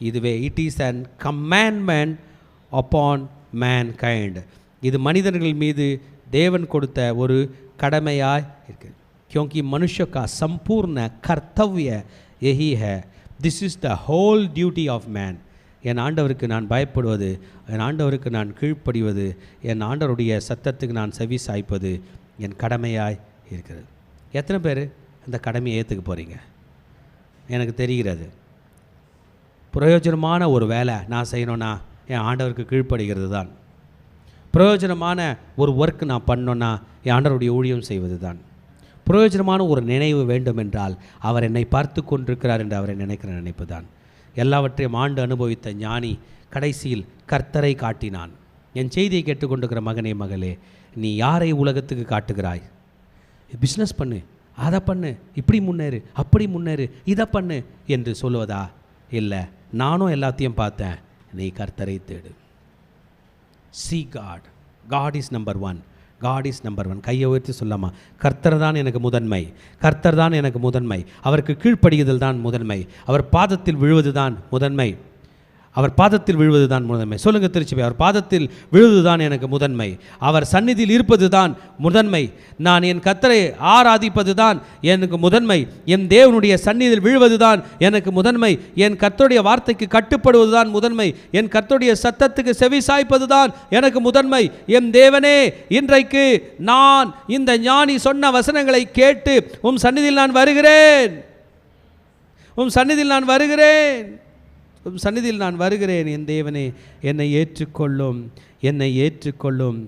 இதுவே. It is an commandment upon mankind. இது மனிதர்கள் மீது தேவன் கொடுத்த ஒரு கடமையாய் இருக்குது. क्योंकि मनुष्य का संपूर्ण कर्तव्य यही है. This is the whole duty of man. என் ஆண்டவருக்கு நான் பயப்படுவது, என் ஆண்டவருக்கு நான் கீழ்ப்படிவது, என் ஆண்டவருடைய சத்தத்துக்கு நான் செவி சாய்ப்பது என் கடமையாய் இருக்கிறது. எத்தனை பேர் அந்த கடமையை ஏற்றுக்க போகிறீங்க? எனக்கு தெரிகிறது, பிரயோஜனமான ஒரு வேலை நான் செய்யணுன்னா என் ஆண்டவருக்கு கீழ்ப்படுகிறது தான். பிரயோஜனமான ஒரு ஒர்க் நான் பண்ணோன்னா என் ஆண்டவருடைய ஊழியம் செய்வது தான். பிரயோஜனமான ஒரு நினைவு வேண்டும் என்றால் அவர் என்னை பார்த்து கொண்டிருக்கிறார் என்று அவரை நினைக்கிற நினைப்பு தான். எல்லாவற்றையும் ஆண்டு அனுபவித்த ஞானி கடைசியில் கர்த்தரை காட்டினான். என் செய்தியை கேட்டுக்கொண்டிருக்கிற மகனே மகளே, நீ யாரை உலகத்துக்கு காட்டுகிறாய்? பிஸ்னஸ் பண்ணு, அதை பண்ணு, இப்படி முன்னேறு, அப்படி முன்னேறு, இதை பண்ணு என்று சொல்லுவதா? இல்லை, நானும் எல்லாத்தையும் பார்த்தேன், நீ கர்த்தரை தேடு. See God. God is number one. God is number one. கையை உயர்த்தி சொல்லாமா, கர்த்தர் தான் எனக்கு முதன்மை, கர்த்தர் தான் எனக்கு முதன்மை. அவருக்கு கீழ்ப்படியுதல் தான் முதன்மை, அவர் பாதத்தில் விழுவது தான் முதன்மை, அவர் பாதத்தில் விழுவது தான் முதன்மை. சொல்லுங்கள் திருச்சிபை, அவர் பாதத்தில் விழுவது தான் எனக்கு முதன்மை, அவர் சந்நிதியில் இருப்பது தான் முதன்மை, நான் என் கர்த்தரை ஆராதிப்பது தான் எனக்கு முதன்மை, என் தேவனுடைய சந்நிதியில் விழுவது தான் எனக்கு முதன்மை, என் கர்த்தருடைய வார்த்தைக்கு கட்டுப்படுவது தான் முதன்மை, என் கர்த்தருடைய சத்தத்துக்கு செவி சாய்ப்பது தான் எனக்கு முதன்மை. என் தேவனே, இன்றைக்கு நான் இந்த ஞானி சொன்ன வசனங்களை கேட்டு உம் சந்நிதியில் நான் வருகிறேன், உம் சந்நிதியில் நான் வருகிறேன், உம் சந்நிதியில் நான் வருகிறேன். என் தேவனே, என்னை ஏற்றுக்கொள்ளும், என்னை ஏற்றுக்கொள்ளும்,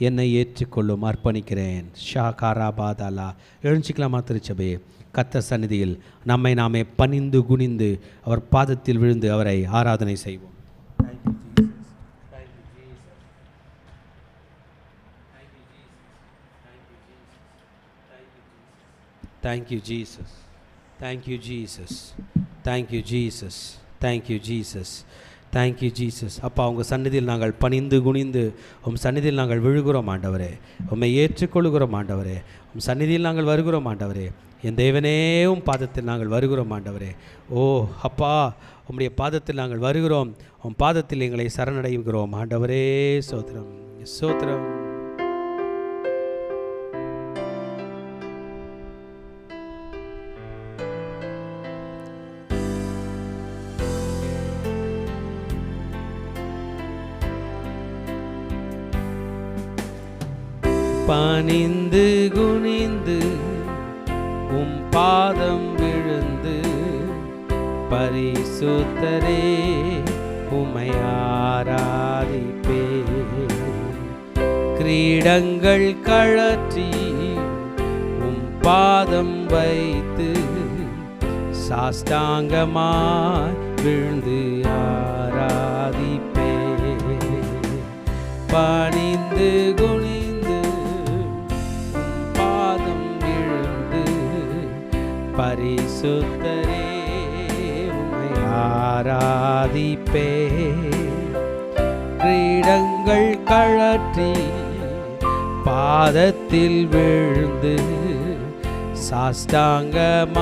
என்னை ஏற்றுக்கொள்ளும், அர்ப்பணிக்கிறேன். ஷா காராபாதாலா. எழுஞ்சிக்கலாமா திருச்சபையே? கர்த்தர் சந்நிதியில் நம்மை நாமே பணிந்து குனிந்து அவர் பாதத்தில் விழுந்து அவரை ஆராதனை செய்வோம். Thank you, Jesus. Thank you, Jesus. Thank you, Jesus. Thank you, Jesus. Thank you, Jesus. அப்பா, உங்கள் சந்நிதியில் நாங்கள் பணிந்து குனிந்து உம் சந்நிதியில் நாங்கள் விழுகிறோம் ஆண்டவரே, உம்மை ஏற்றுக்கொள்கிறோம் ஆண்டவரே, உம் சந்நிதியில் நாங்கள் வருகிறோம் ஆண்டவரே. என் தேவனே, உம் பாதத்தில் நாங்கள் வருகிறோம் ஆண்டவரே. ஓ அப்பா, உம்முடைய பாதத்தில் நாங்கள் வருகிறோம், உம் பாதத்தில் எங்களை சரணடைகிறோம் ஆண்டவரே. ஸ்தோத்திரம், ஸ்தோத்திரம். பணிந்து குனிந்து உம் பாதம் விழுந்து பரிசுத்தரே உம்மை ஆராதிப்பே. கிரீடங்கள் கழற்றி உம் பாதம் வைத்து சாஷ்டாங்கமாய் விழுந்து ஆராதிப்பே. பணிந்து குனிந்து பாதம் விழுந்து பரிசுத்தரே உம்மை ஆராதிப்பே. கிரீடங்கள் கழற்றி பாதத்தில் விழுந்து சாஷ்டாங்கமாய்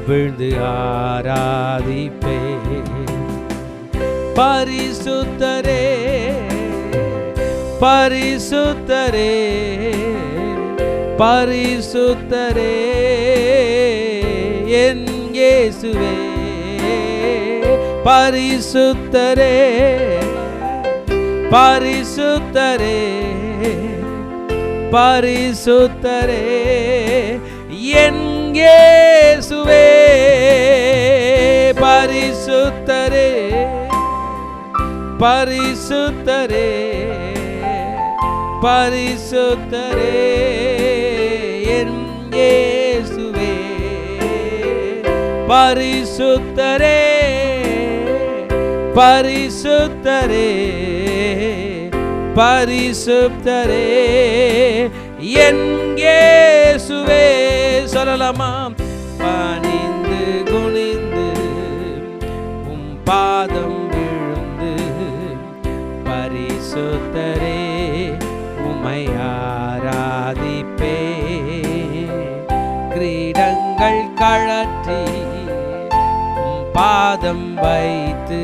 விழுந்து ஆராதிப்பே. பரிசுத்தரே பரிசுத்தரே பரிசுத்தரே என் இயேசுவே. பரிசுத்தரே பரிசுத்தரே பரிசுத்தரே என் இயேசுவே. பரிசுத்தரே பரிசுத்தரே பரிசுத்தரே என் இயேசுவே. பரிசுத்தரே பரிசுத்தரே பரிசுத்தரே என் இயேசுவே. சொல்லலாமா? பணிந்து குனிந்து உம் பாதம் விழுந்து பரிசுத்தரே உம்மை ஆராதிப்பே. கிரீடங்கள் கழற்றி பாதம் வைத்து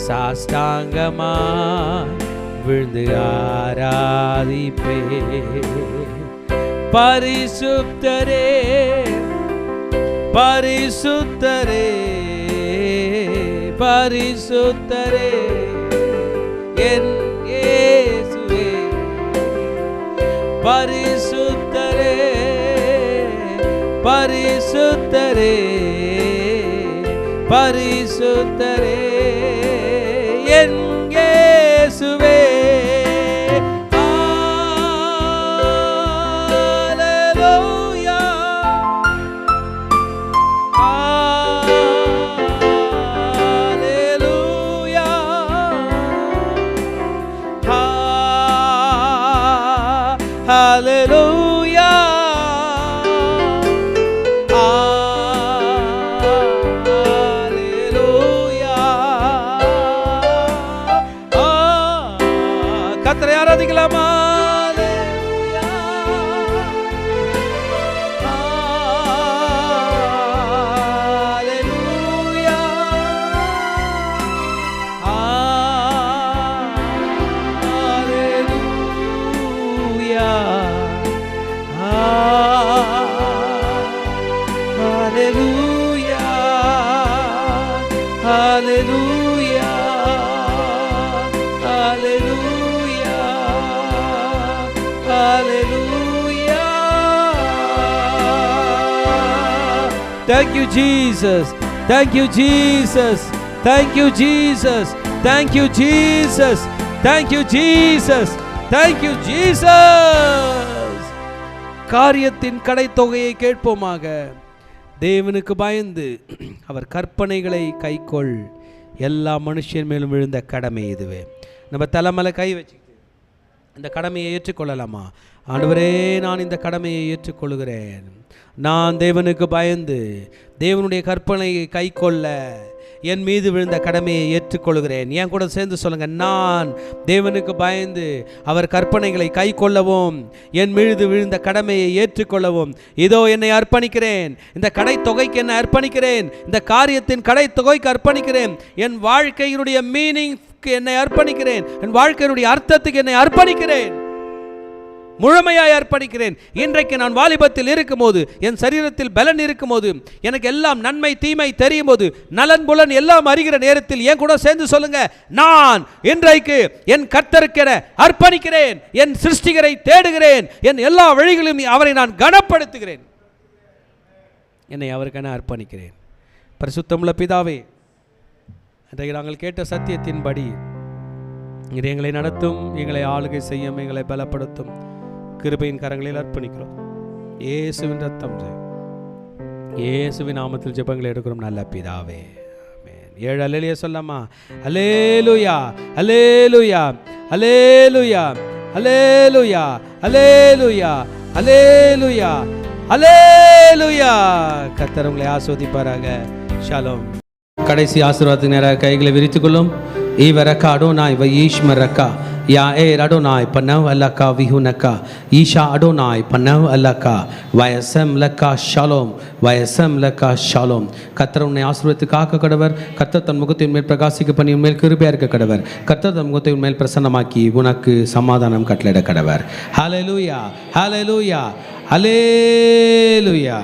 சாஷ்டாங்கமாய் விழுந்து ஆராதிப்பே. பரிசுத்தரே பரிசுத்தரே பரிசுத்தரே என் இயேசுவே. பரிசுத்தரே பரிசுத்தரே பரிசுத்தரே என் இயேசுவே. ஹல்லேலூயா ஹல்லேலூயா ஹல்லேலூயா கர்த்தரை ஆராதிக்கலாமா? ஹல்லேலூயா ஹல்லேலூயா ஹல்லேலூயா ஹல்லேலூயா ஹல்லேலூயா ஹல்லேலூயா. Thank you Jesus. Thank you Jesus. Thank you Jesus. Thank you Jesus. Thank you Jesus. Thank you Jesus. காரியத்தின் கடைத்தொகையை கேட்போமாக. தேவனுக்கு பயந்து அவர் கற்பனைகளை கைக்கொள். எல்லா மனுஷன் மேலும் விழுந்த கடமை இதுவே. நம்ம தலைமையில கை வச்சுக்கிட்டு இந்த கடமையை ஏற்றுக்கொள்ளலாமா? ஆண்டவரே, நான் இந்த கடமையை ஏற்றுக்கொள்கிறேன். நான் தேவனுக்கு பயந்து தேவனுடைய கற்பனையை கைக்கொள்ள என் மீது விழுந்த கடமையை ஏற்றுக்கொள்கிறேன். என் கூட சேர்ந்து சொல்லுங்க, நான் தேவனுக்கு பயந்து அவர் கற்பனைகளை கை கொள்ளவும் என் மீது விழுந்த கடமையை ஏற்றுக்கொள்ளவும் இதோ என்னை அர்ப்பணிக்கிறேன். இந்த கடை தொகைக்கு என்னை அர்ப்பணிக்கிறேன். இந்த காரியத்தின் கடை தொகைக்கு அர்ப்பணிக்கிறேன். என் வாழ்க்கையினுடைய மீனிங்க்கு என்னை அர்ப்பணிக்கிறேன். என் வாழ்க்கையினுடைய அர்த்தத்துக்கு என்னை அர்ப்பணிக்கிறேன். முழுமையாய் அர்ப்பணிக்கிறேன். இன்றைக்கு நான் வாலிபத்தில் இருக்கும்போது, என் சரீரத்தில் பலன் இருக்கும்போது, எனக்கு எல்லாம் நன்மை தீமை தெரியும் போது, நலன் புலன் எல்லாம் அறிகிற நேரத்தில் என் கூட சேர்ந்து சொல்லுங்க, நான் இன்றைக்கு என் கர்த்தருக்கென அர்ப்பணிக்கிறேன், என் சிருஷ்டிகரை தேடுகிறேன், என் எல்லா வழிகளிலும் அவரை நான் கனப்படுத்துகிறேன், என்னை அவருக்கென அர்ப்பணிக்கிறேன். பரிசுத்தமுள்ள பிதாவே, இன்றைக்கு நாங்கள் கேட்ட சத்தியத்தின்படி நீர் எங்களை நடத்தும், எங்களை ஆளுகை செய்யும், எங்களை பலப்படுத்தும். கிருபையின் கரங்களில் அர்ப்பணிக்கிறோம். இயேசுவின் ரத்தம், இயேசுவின் நாமத்தில் ஜெபங்களை எடுக்கிறோம் நல்ல பிதாவே. ஆமென். 7 அல்லேலூயா சொல்லமா. அல்லேலூயா, அல்லேலூயா, அல்லேலூயா, அல்லேலூயா, அல்லேலூயா, அல்லேலூயா, அல்லேலூயா. கர்த்தர் உங்களை ஆசீர்வதிப்பாராக. ஷாலோம். கடைசி ஆசீர்வாதத்துக்கு நேராக கைகளை விரித்துக் கொள்ளும். ஈவரக்கா அடோனாய் வயீஷ்மரக்கா யாஏர் அடோனாய் பனவ் அல்லக்கா விஹுனக்கா ஈஷா அடோனாய் பனவ் அல்லக்கா வயசம் லக்கா ஷாலோம், வயசம் லக்கா ஷாலோம். கர்த்தர் உன்னை ஆசீர்வதித்து காக்க கடவர். கர்த்தர் தன் முகத்தின் மேல் பிரகாசிக்க பண்ணி உன்மேல் கிருபையா இருக்க கடவர். கர்த்தர் தன் முகத்தை உன்மேல் பிரசன்னமாக்கி உனக்கு சமாதானம் கட்டளையிட கடவர். ஹல்லேலூயா, ஹல்லேலூயா, ஹல்லேலூயா.